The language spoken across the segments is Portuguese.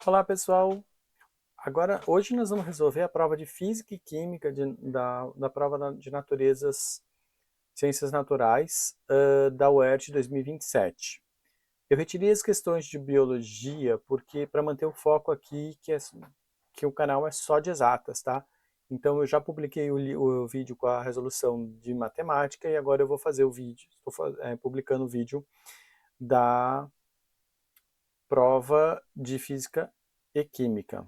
Olá pessoal, hoje nós vamos resolver a prova de Física e Química da prova de Naturezas, Ciências Naturais da UERJ 2027. Eu retirei as questões de Biologia porque para manter o foco aqui que o canal é só de exatas, tá? Então eu já publiquei o vídeo com a resolução de Matemática e agora eu vou fazer o vídeo, estou publicando o vídeo da prova de Física e Química.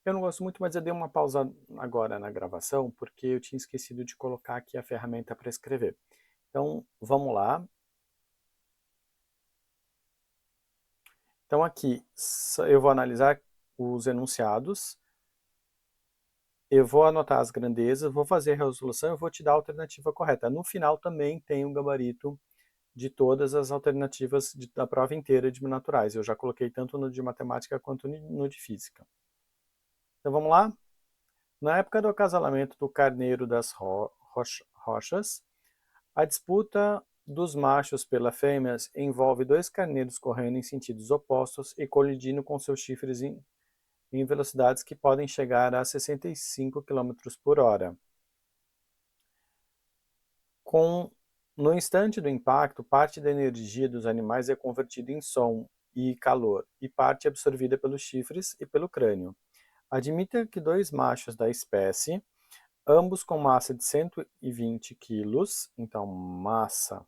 Eu não gosto muito, mas eu dei uma pausa agora na gravação, porque eu tinha esquecido de colocar aqui a ferramenta para escrever. Então, vamos lá. Então, aqui eu vou analisar os enunciados, eu vou anotar as grandezas, vou fazer a resolução e vou te dar a alternativa correta. No final também tem um gabarito de todas as alternativas da prova inteira de naturais. Eu já coloquei tanto no de matemática quanto no de física. Então, vamos lá? Na época do acasalamento do carneiro das rochas, a disputa dos machos pelas fêmeas envolve dois carneiros correndo em sentidos opostos e colidindo com seus chifres em velocidades que podem chegar a 65 km por hora. No instante do impacto, parte da energia dos animais é convertida em som e calor, e parte é absorvida pelos chifres e pelo crânio. Admita que dois machos da espécie, ambos com massa de 120 kg, então massa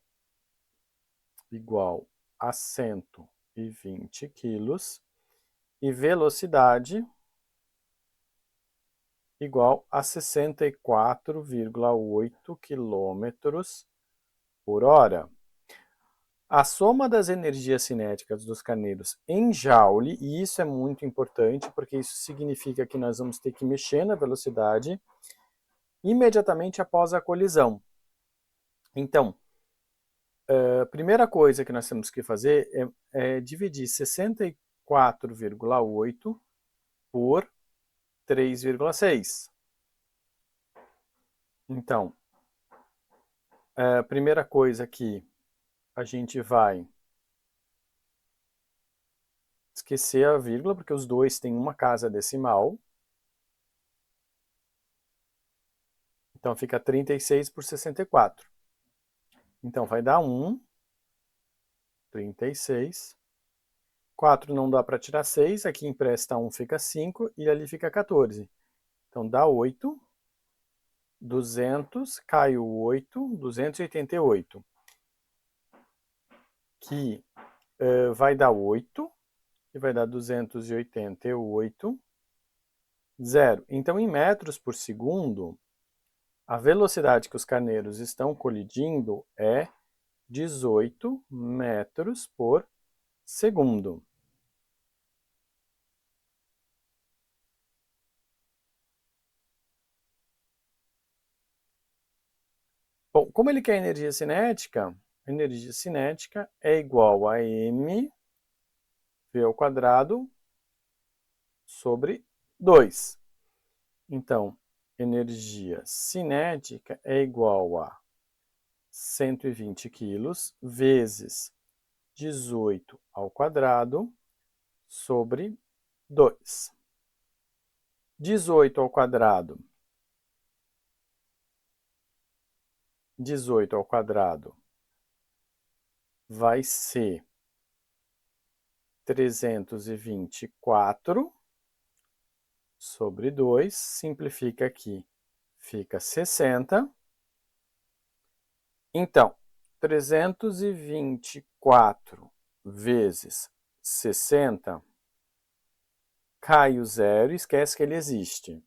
igual a 120 quilos, e velocidade igual a 64,8 km por hora. A soma das energias cinéticas dos carneiros em Joule, e isso é muito importante, porque isso significa que nós vamos ter que mexer na velocidade imediatamente após a colisão. Então, a primeira coisa que nós temos que fazer é dividir 64,8 por 3,6. Então, a primeira coisa que a gente vai esquecer a vírgula, porque os dois têm uma casa decimal. Então, fica 36 por 64. Então, vai dar 1, 36. 4 não dá para tirar 6, aqui empresta 1 fica 5 e ali fica 14. Então, dá 8. 200, cai o 8, 288. Que vai dar 8, e vai dar 288, zero. Então, em metros por segundo, a velocidade que os carneiros estão colidindo é 18 metros por segundo. Bom, como ele quer energia cinética é igual a m v ao quadrado sobre 2. Então, energia cinética é igual a 120 quilos vezes 18 ao quadrado sobre 2. 18 ao quadrado. 18 ao quadrado vai ser 324 sobre 2. Simplifica aqui, fica 60. Então, 324 vezes 60, cai o zero, esquece que ele existe.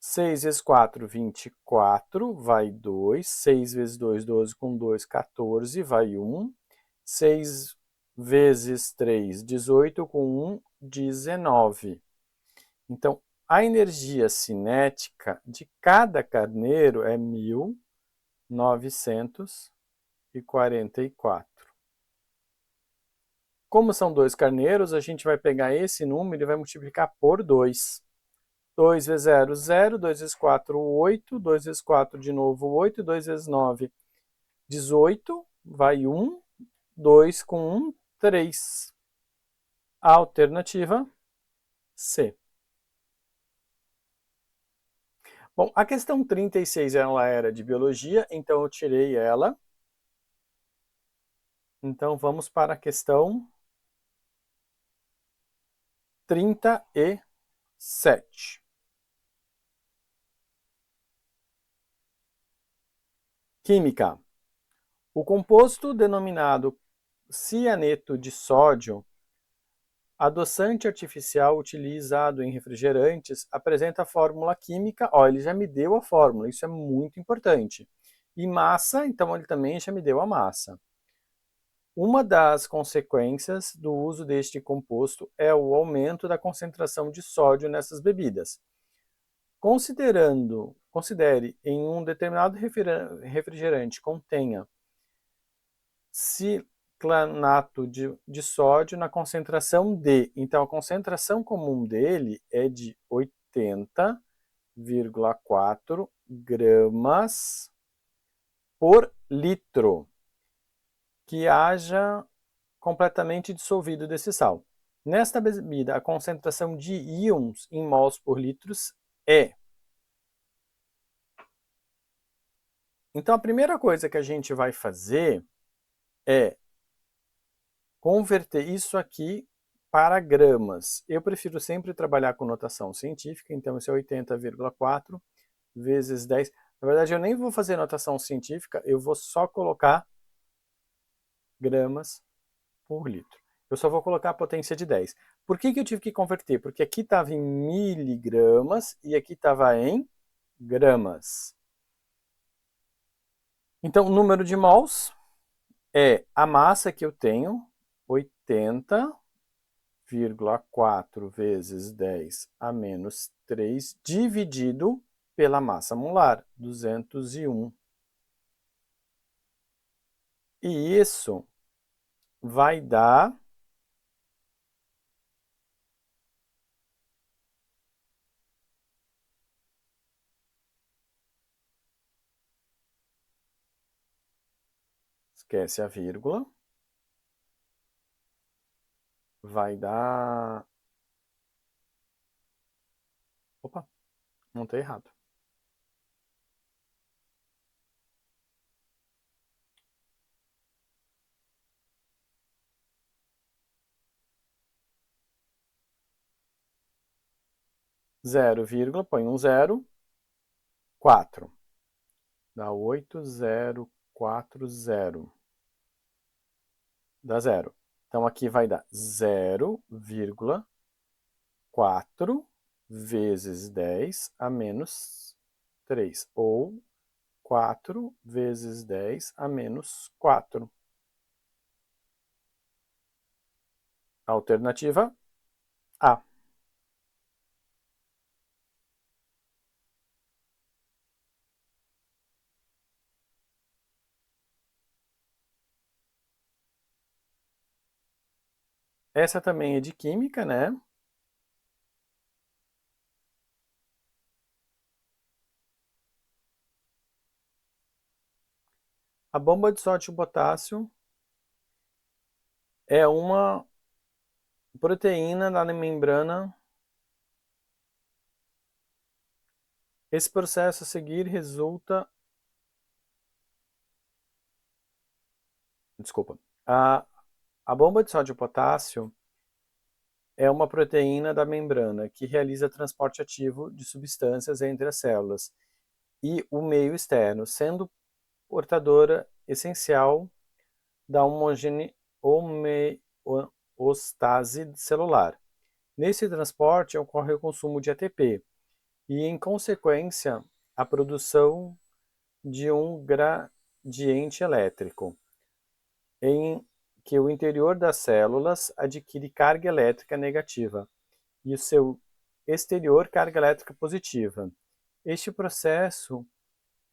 6 vezes 4, 24, vai 2. 6 vezes 2, 12, com 2, 14, vai 1. 6 vezes 3, 18, com 1, 19. Então, a energia cinética de cada carneiro é 1.944. Como são dois carneiros, a gente vai pegar esse número e vai multiplicar por 2. 2 vezes 0, 0. 2 vezes 4, 8. 2 vezes 4, de novo, 8. 2 vezes 9, 18, vai 1, 2 com 1, 3. Alternativa C. Bom, a questão 36 ela era de biologia, então eu tirei ela. Então vamos para a questão 37. Química. O composto denominado cianeto de sódio, adoçante artificial utilizado em refrigerantes, apresenta a fórmula química. Ó, ele já me deu a fórmula, isso é muito importante. E massa, então ele também já me deu a massa. Uma das consequências do uso deste composto é o aumento da concentração de sódio nessas bebidas. Considere em um determinado refrigerante contenha ciclanato de sódio na concentração de. Então, a concentração comum dele é de 80,4 gramas por litro, que haja completamente dissolvido desse sal. Nesta bebida, a concentração de íons em mols por litros é. Então, a primeira coisa que a gente vai fazer é converter isso aqui para gramas. Eu prefiro sempre trabalhar com notação científica, então isso é 80,4 vezes 10. Na verdade, eu nem vou fazer notação científica, eu vou só colocar gramas por litro. Eu só vou colocar a potência de 10. Por que eu tive que converter? Porque aqui estava em miligramas e aqui estava em gramas. Então, o número de mols é a massa que eu tenho, 80,4 vezes 10 a menos 3, dividido pela massa molar, 201. E isso vai dar esquece a vírgula, vai dar, opa, não está errado. Zero vírgula, põe um zero, 4. Dá 8040. Dá zero. Então aqui vai dar 0,4 vezes 10 a menos 3. Ou 4 vezes 10 a menos 4. Alternativa A. Essa também é de química, né? A bomba de sódio e potássio é uma proteína na membrana. Esse processo a seguir resulta. Desculpa. A bomba de sódio e potássio é uma proteína da membrana que realiza transporte ativo de substâncias entre as células e o meio externo, sendo portadora essencial da homeostase celular. Nesse transporte ocorre o consumo de ATP e, em consequência, a produção de um gradiente elétrico, em que o interior das células adquire carga elétrica negativa e o seu exterior carga elétrica positiva. Este processo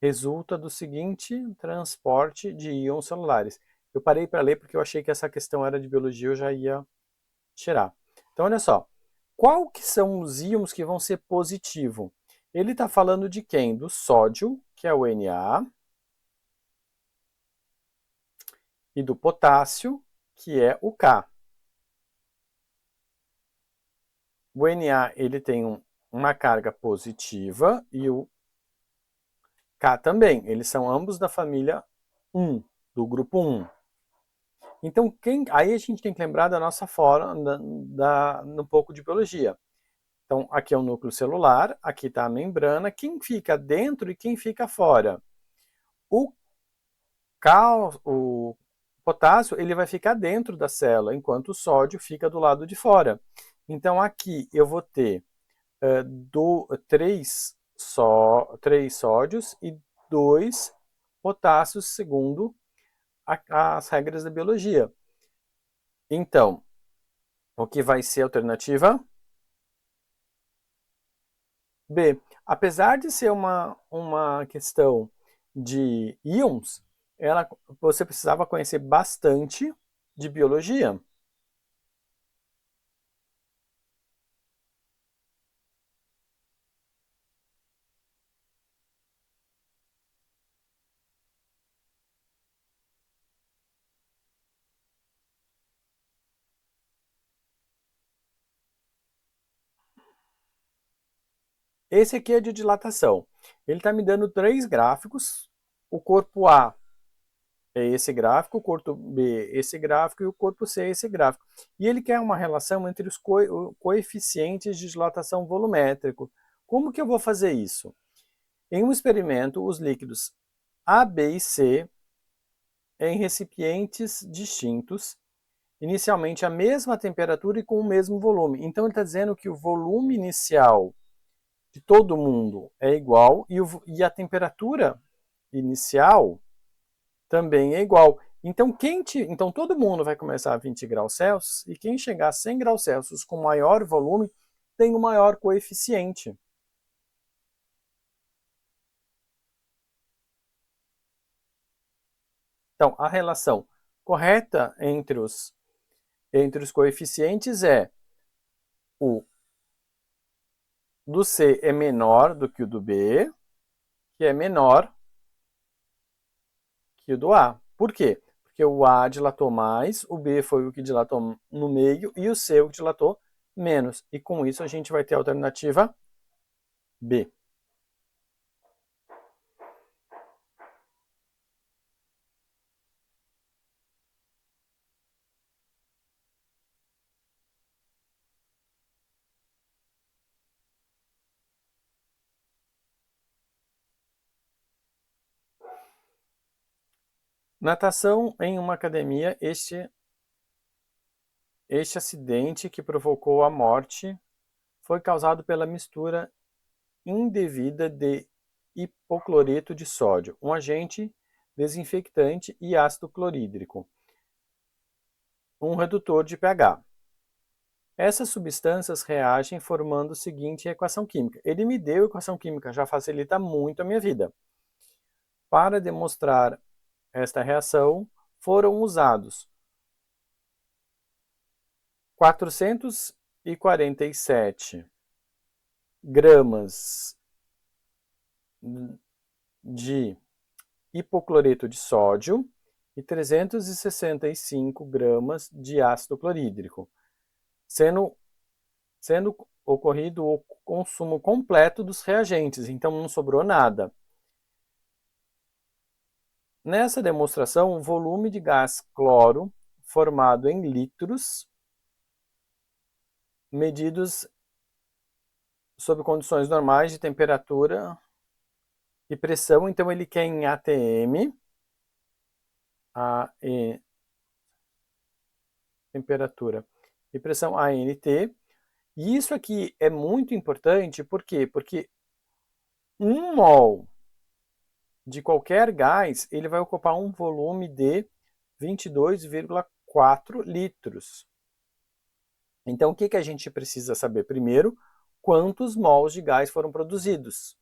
resulta do seguinte transporte de íons celulares. Eu parei para ler porque eu achei que essa questão era de biologia, eu já ia tirar. Então, olha só. Qual que são os íons que vão ser positivo? Ele está falando de quem? Do sódio, que é o Na, e do potássio, que é o K. O Na ele tem uma carga positiva e o K também. Eles são ambos da família 1, do grupo 1. Então, aí a gente tem que lembrar da nossa fórmula, um pouco de biologia. Então, aqui é o núcleo celular, aqui está a membrana. Quem fica dentro e quem fica fora? O potássio ele vai ficar dentro da célula, enquanto o sódio fica do lado de fora. Então, aqui eu vou ter três sódios e 2 potássios, segundo as regras da biologia. Então, o que vai ser a alternativa? B. Apesar de ser uma questão de íons, você precisava conhecer bastante de biologia. Esse aqui é de dilatação. Ele está me dando 3 gráficos. O corpo A é esse gráfico, o corpo B esse gráfico e o corpo C esse gráfico. E ele quer uma relação entre os coeficientes de dilatação volumétrico. Como que eu vou fazer isso? Em um experimento, os líquidos A, B e C, em recipientes distintos, inicialmente a mesma temperatura e com o mesmo volume. Então ele está dizendo que o volume inicial de todo mundo é igual e a temperatura inicial também é igual. Então, então todo mundo vai começar a 20 graus Celsius e quem chegar a 100 graus Celsius com maior volume tem o maior coeficiente. Então, a relação correta entre os coeficientes é o do C é menor do que o do B, que é menor que o do A. Por quê? Porque o A dilatou mais, o B foi o que dilatou no meio e o C o que dilatou menos. E com isso a gente vai ter a alternativa B. Natação em uma academia, este acidente que provocou a morte foi causado pela mistura indevida de hipocloreto de sódio, um agente desinfectante e ácido clorídrico, um redutor de pH. Essas substâncias reagem formando a seguinte equação química. Ele me deu a equação química, já facilita muito a minha vida. Para demonstrar esta reação, foram usados 447 gramas de hipocloreto de sódio e 365 gramas de ácido clorídrico, sendo ocorrido o consumo completo dos reagentes, então não sobrou nada. Nessa demonstração, o volume de gás cloro formado em litros, medidos sob condições normais de temperatura e pressão, então ele quer em ATM, temperatura e pressão ANT. E isso aqui é muito importante, por quê? Porque 1 mol de qualquer gás, ele vai ocupar um volume de 22,4 litros. Então, o que a gente precisa saber primeiro? Quantos mols de gás foram produzidos.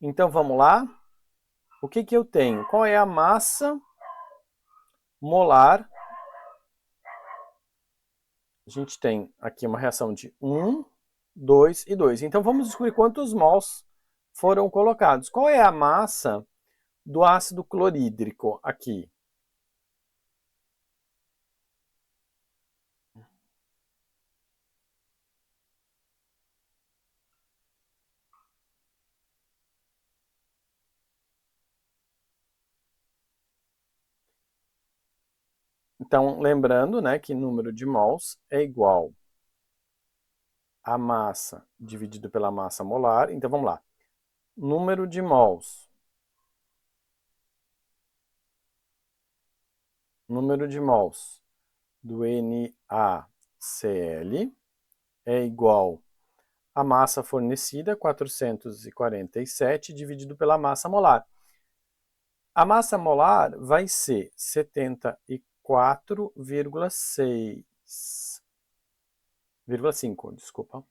Então, vamos lá? O que eu tenho? Qual é a massa molar? A gente tem aqui uma reação de 1, 2 e 2. Então, vamos descobrir quantos mols foram colocados. Qual é a massa do ácido clorídrico aqui? Então, lembrando, né, que número de mols é igual a massa dividido pela massa molar. Então, vamos lá. Número de mols. Número de mols do NaCl é igual a massa fornecida, 447, dividido pela massa molar. A massa molar vai ser 74,6,5, desculpa.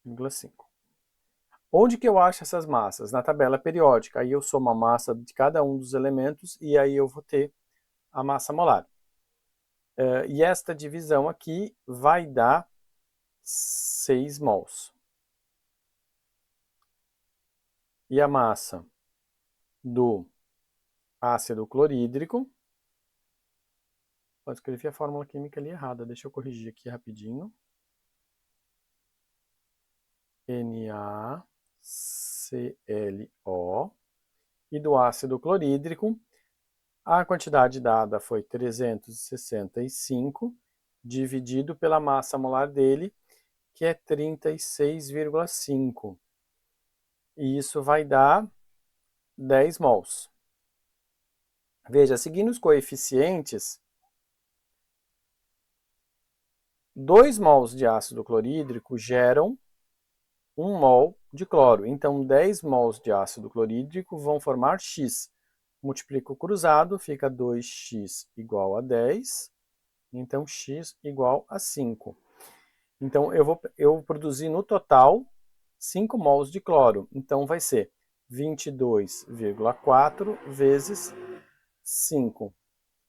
0,5. Onde que eu acho essas massas? Na tabela periódica. Aí eu somo a massa de cada um dos elementos e aí eu vou ter a massa molar. E esta divisão aqui vai dar 6 mols. E a massa do ácido clorídrico, eu escrevi a fórmula química ali errada, deixa eu corrigir aqui rapidinho. NaClO. E do ácido clorídrico, a quantidade dada foi 365, dividido pela massa molar dele, que é 36,5. E isso vai dar 10 mols. Veja, seguindo os coeficientes, 2 mols de ácido clorídrico geram 1 mol de cloro. Então, 10 mols de ácido clorídrico vão formar X. Multiplico o cruzado, fica 2x igual a 10. Então, x igual a 5. Então, eu produzi no total 5 mols de cloro. Então, vai ser 22,4 vezes 5.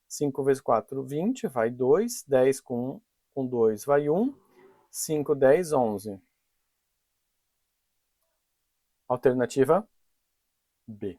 5 vezes 4, 20, vai 2. 10 com 2 vai 1. 5, 10, 11. Alternativa B.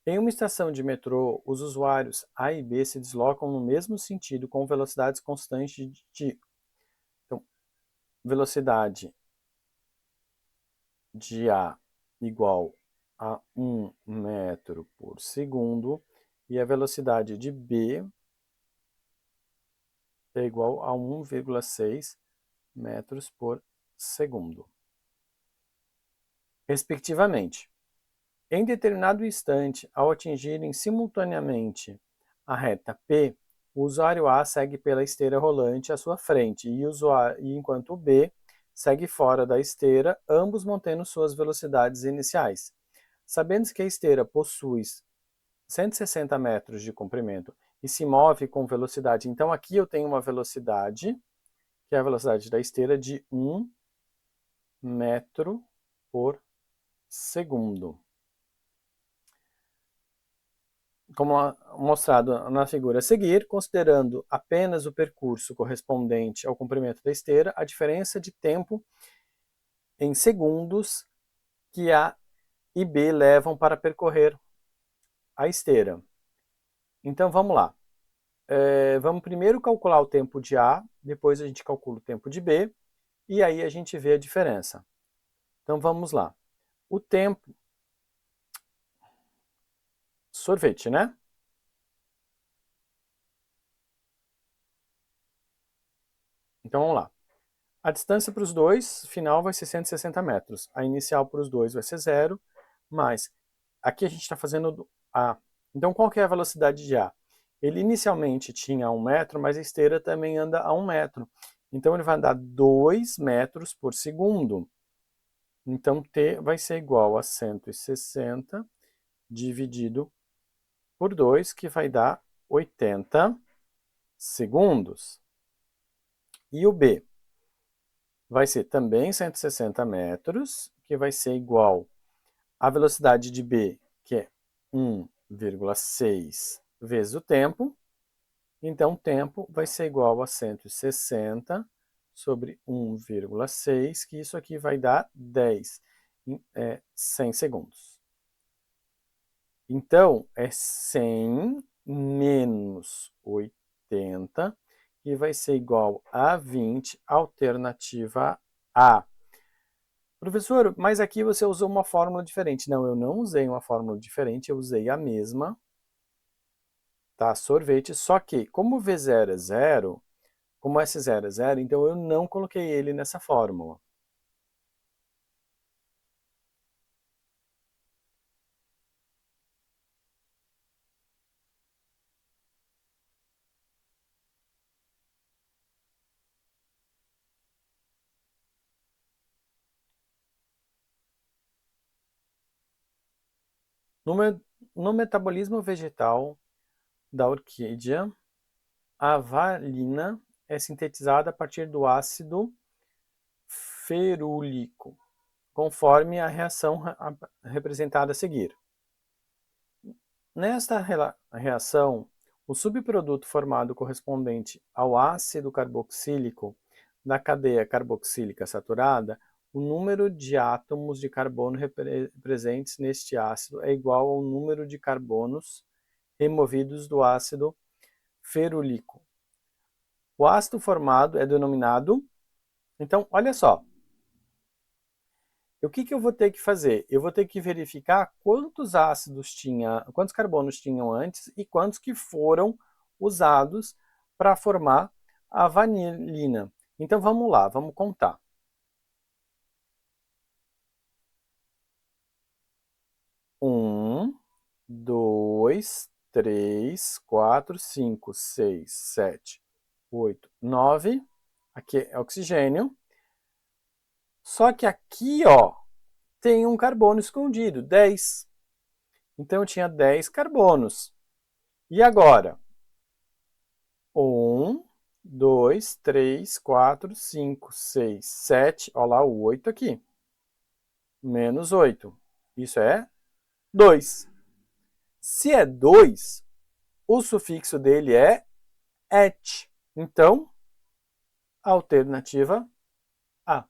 Em uma estação de metrô, os usuários A e B se deslocam no mesmo sentido com velocidades constantes de... Então, velocidade de A igual a 1 metro por segundo e a velocidade de B é igual a 1,6 metros por segundo, respectivamente. Em determinado instante, ao atingirem simultaneamente a reta P, o usuário A segue pela esteira rolante à sua frente e enquanto o B segue fora da esteira, ambos mantendo suas velocidades iniciais. Sabendo que a esteira possui 160 metros de comprimento e se move com velocidade, então aqui eu tenho uma velocidade, que é a velocidade da esteira, de 1 metro por segundo. Como mostrado na figura a seguir, considerando apenas o percurso correspondente ao comprimento da esteira, a diferença de tempo em segundos que A e B levam para percorrer a esteira. Então vamos lá. Vamos primeiro calcular o tempo de A, depois a gente calcula o tempo de B, e aí a gente vê a diferença. Então vamos lá. O tempo... Sorvete, né? Então vamos lá. A distância para os dois, final, vai ser 160 metros. A inicial para os dois vai ser 0, mas aqui a gente está fazendo A. Então qual que é a velocidade de A? Ele inicialmente tinha 1 metro, mas a esteira também anda a 1 metro. Então ele vai andar 2 metros por segundo. Então T vai ser igual a 160 dividido por 2, que vai dar 80 segundos. E o B vai ser também 160 metros, que vai ser igual à velocidade de B, que é 1,6 vezes o tempo. Então, o tempo vai ser igual a 160 sobre 1,6, que isso aqui vai dar 10, 100 segundos. Então, é 100 menos 80, que vai ser igual a 20, alternativa A. Professor, mas aqui você usou uma fórmula diferente. Não, eu não usei uma fórmula diferente, eu usei a mesma, tá? Sorvete, só que como V0 é zero, como S0 é zero, então eu não coloquei ele nessa fórmula. No metabolismo vegetal da orquídea, a valina é sintetizada a partir do ácido ferúlico, conforme a reação representada a seguir. Nesta reação, o subproduto formado correspondente ao ácido carboxílico da cadeia carboxílica saturada, o número de átomos de carbono presentes neste ácido é igual ao número de carbonos removidos do ácido ferúlico. O ácido formado é denominado... Então, olha só. O que eu vou ter que fazer? Eu vou ter que verificar quantos ácidos tinha, quantos carbonos tinham antes e quantos que foram usados para formar a vanilina. Então vamos lá, vamos contar. Um, dois, três, quatro, cinco, seis, sete, oito, nove. Aqui é oxigênio. Só que aqui, ó, tem um carbono escondido, 10. Então eu tinha 10 carbonos. E agora? 1, 2, 3, 4, 5, 6, 7. Olha lá o 8 aqui. Menos 8. Isso é 2. Se é 2, o sufixo dele é et. Então, alternativa A.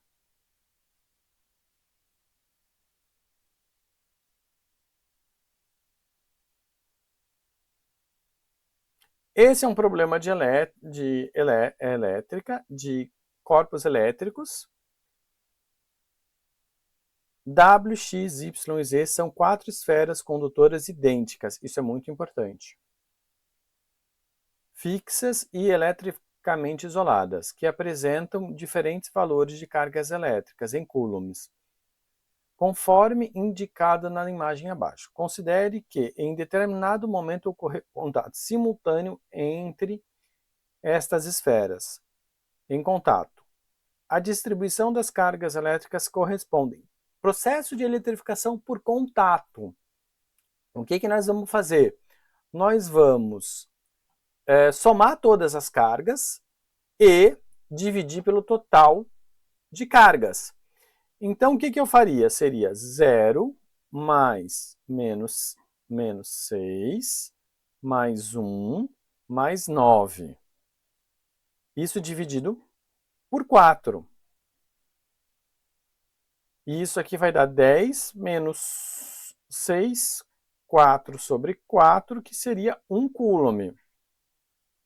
Esse é um problema de elétrica, de corpos elétricos. W, X, Y e Z são 4 esferas condutoras idênticas. Isso é muito importante. Fixas e eletricamente isoladas, que apresentam diferentes valores de cargas elétricas em coulombs, conforme indicado na imagem abaixo. Considere que em determinado momento ocorre contato simultâneo entre estas esferas em contato. A distribuição das cargas elétricas correspondem. Processo de eletrificação por contato. O que nós vamos fazer? Nós vamos somar todas as cargas e dividir pelo total de cargas. Então, o que eu faria? Seria 0 mais menos 6 mais 1 mais 9. Isso dividido por 4. E isso aqui vai dar 10 menos 6, 4 sobre 4, que seria 1 coulomb.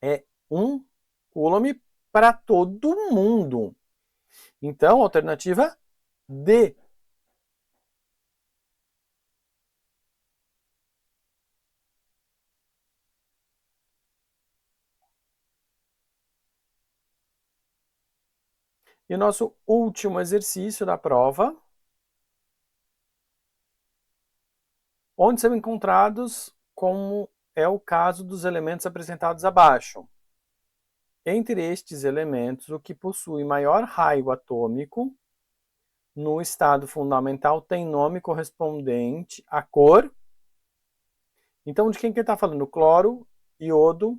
É 1 coulomb para todo mundo. Então, alternativa D. E o nosso último exercício da prova, onde são encontrados, como é o caso dos elementos apresentados abaixo. Entre estes elementos, o que possui maior raio atômico no estado fundamental tem nome correspondente à cor. Então, de quem que ele está falando? Cloro, iodo,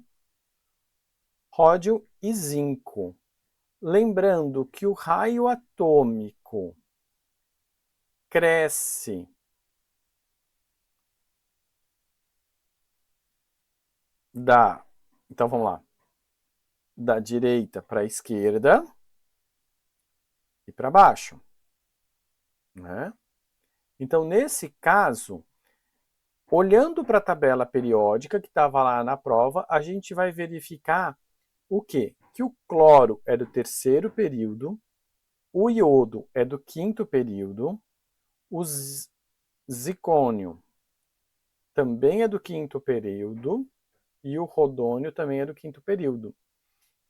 ródio e zinco. Lembrando que o raio atômico cresce Então vamos lá. da direita para a esquerda e para baixo, né? Então, nesse caso, olhando para a tabela periódica que estava lá na prova, a gente vai verificar o quê? Que o cloro é do terceiro período, o iodo é do quinto período, o zircônio também é do quinto período e o rodônio também é do quinto período.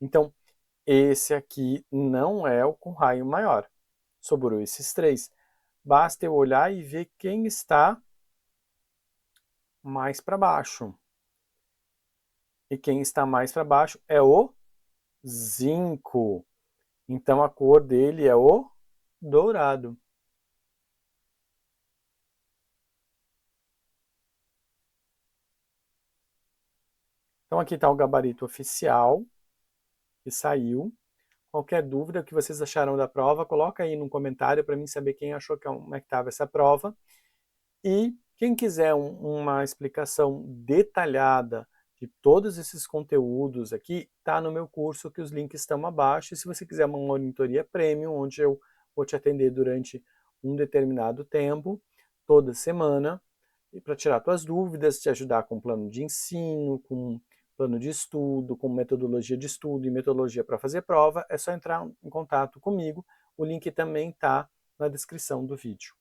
Então, esse aqui não é o com raio maior. Sobrou esses três. Basta eu olhar e ver quem está mais para baixo. E quem está mais para baixo é o zinco. Então, a cor dele é o dourado. Então, aqui está o gabarito oficial que saiu. Qualquer dúvida que vocês acharam da prova, coloca aí no comentário para mim saber quem achou como é que estava essa prova. E quem quiser uma explicação detalhada de todos esses conteúdos aqui, está no meu curso, que os links estão abaixo. E se você quiser uma monitoria premium, onde eu vou te atender durante um determinado tempo, toda semana, e para tirar suas dúvidas, te ajudar com plano de ensino, com plano de estudo, com metodologia de estudo e metodologia para fazer prova, é só entrar em contato comigo. O link também está na descrição do vídeo.